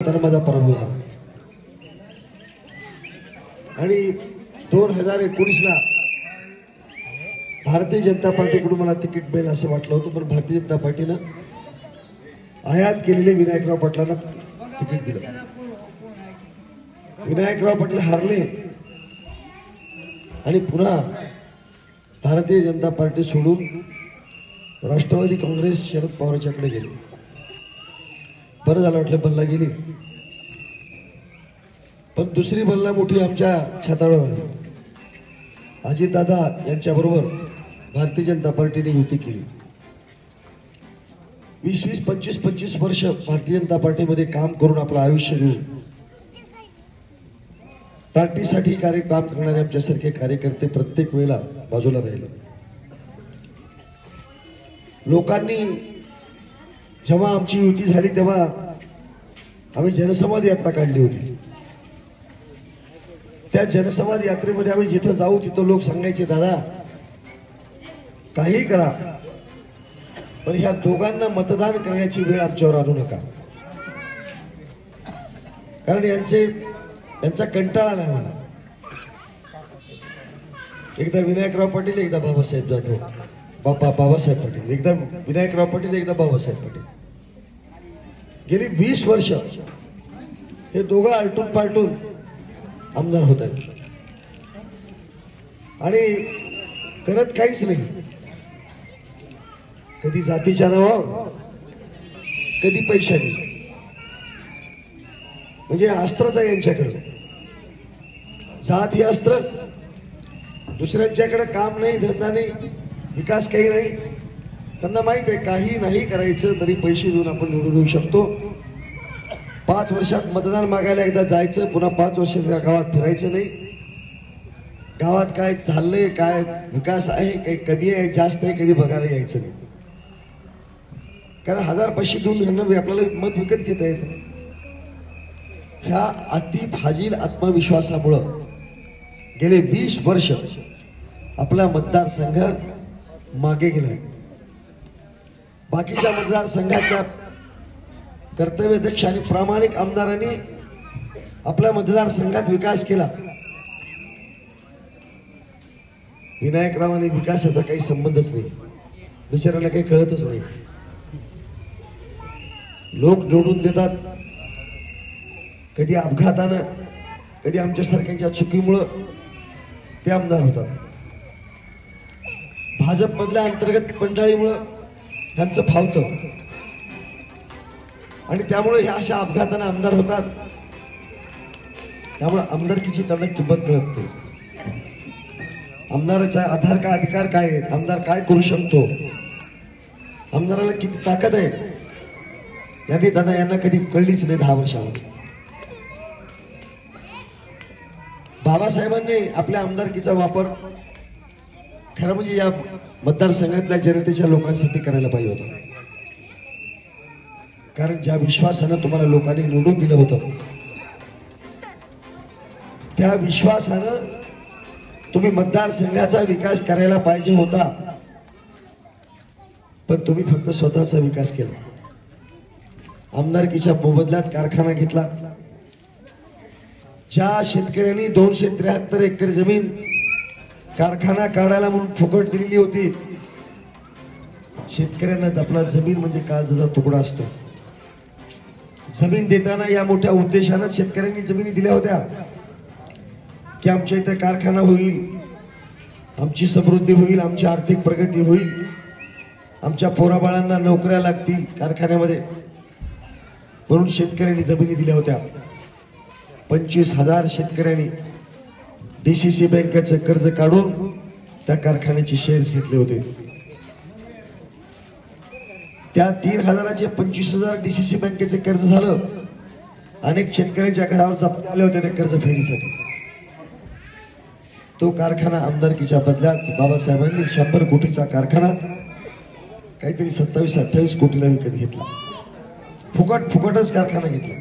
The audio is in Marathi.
तर माझा पराभव झाला आणि 2019 ला भारतीय जनता पार्टीकडून मला तिकीट मिळेल असं वाटलं होतं, पण भारतीय जनता पार्टीनं आयात केलेले विनायकराव पाटलांना तिकीट दिलं. विनायकराव पाटील हारले आणि पुन्हा भारतीय जनता पार्टी सोडून राष्ट्रवादी काँग्रेस शरद पवारांच्याकडे गेले. बरं झालं वाटलं बल्ला गेली, पण दुसरी बल्ला मोठी आमच्या छातावर आली. अजितदादा यांच्याबरोबर भारतीय जनता पार्टीने युती केली. 20-20, 25-25 वर्ष भारतीय जनता पार्टीमध्ये काम करून आपलं आयुष्य देऊन पार्टीसाठी काम करणारे आमच्यासारखे कार्यकर्ते प्रत्येक वेळेला बाजूला राहिले. लोकांनी जेव्हा आमची युती झाली तेव्हा आम्ही जनसंवाद यात्रा काढली होती. त्या जनसंवाद यात्रेमध्ये आम्ही जिथं जाऊ तिथं लोक सांगायचे, दादा काही करा पण ह्या दोघांना मतदान करण्याची वेळ आमच्यावर आणू नका, कारण यांचा कंटाळा नाही मला. एकदा विनायकराव पाटील, एकदा बाबासाहेब जाधव, बाबासाहेब पाटील, एकदा विनायकराव पाटील, एकदा बाबासाहेब पाटील. गेली 20 वर्ष हे दोघं आलटून पालटून आमदार होत आहेत आणि करत काहीच नाही. कधी जातीच्या नावावर, कधी पैशाने, म्हणजे अस्त्रच आहे यांच्याकडे. जात हे अस्त्र, दुसऱ्यांच्याकडे काम नाही, धंदा नाही, विकास काही नाही. त्यांना माहित आहे काही नाही करायचं तरी पैसे देऊन आपण निवडून येऊ शकतो. 5 वर्षात मतदान मागायला एकदा जायचं, पुन्हा 5 वर्ष गावात फिरायचं नाही. गावात काय चाललंय, काय विकास आहे, काही कमी आहे, जास्त आहे, कधी बघायला यायचं नाही. कारण 1000-500 देऊन यांना आपल्याला मत विकत घेता येतं. ह्या अति फाजील आत्मविश्वासामुळं गेले 20 वर्ष आपला मतदारसंघ मागे गेलाय. बाकीच्या मतदारसंघातल्या कर्तव्यदक्ष आणि प्रामाणिक आमदारांनी आपल्या मतदारसंघात विकास केला. विनायकरावांनी विकासाचा काही संबंधच नाही, बिचाराला काही कळतच नाही. लोक जोडून देतात, कधी अपघातानं, कधी आमच्यासारख्यांच्या चुकीमुळं ते आमदार होतात. भाजपमधल्या अंतर्गत मंडळीमुळं त्यांचं फावतं आणि त्यामुळे ह्या अशा अपघाताने आमदार होतात. त्यामुळे आमदारकीची त्यांना किंमत कळत नाही. आमदाराचा आधार काय, अधिकार काय आहेत, आमदार काय करू शकतो, आमदाराला किती ताकद आहे, यांना कधी कळलीच नाही 10 वर्षामध्ये. बाबासाहेबांनी आपल्या आमदारकीचा वापर खरं म्हणजे या मतदारसंघातल्या जनतेच्या लोकांसाठी करायला पाहिजे होता. कारण ज्या विश्वासानं तुम्हाला लोकांनी निवडून दिलं होतं, त्या विश्वासानं तुम्ही मतदारसंघाचा विकास करायला पाहिजे होता, पण तुम्ही फक्त स्वतःचा विकास केला. आमदारकीच्या मोबदल्यात कारखाना घेतला. ज्या शेतकऱ्यांनी 273 एकर जमीन कारखाना काढायला म्हणून फुकट दिलेली होती, शेतकऱ्यांना आपला जमीन म्हणजे काळजाचा तुकडा असतो. जमीन देताना या मोठ्या उद्देशानं शेतकऱ्यांनी जमिनी दिल्या होत्या की आमच्या इथे कारखाना होईल, आमची समृद्धी होईल, आमची आर्थिक प्रगती होईल, आमच्या पोराबाळांना नोकऱ्या लागतील कारखान्यामध्ये, म्हणून शेतकऱ्यांनी जमिनी दिल्या होत्या. 25,000 शेतकऱ्यांनी DCC बँकेचं कर्ज काढून त्या कारखान्याचे शेअर्स घेतले होते. त्या 3,000चे 25,000 DCC बँकेचे कर्ज झालं. अनेक शेतकऱ्यांच्या घरावर जप्त आले होते त्या कर्ज फेडीसाठी. तो कारखाना आमदारकीच्या बदल्यात बाबासाहेबांनी 100 कोटीचा कारखाना काहीतरी 27-28 कोटीला विकत घेतला. फुकटच कारखाना घेतला.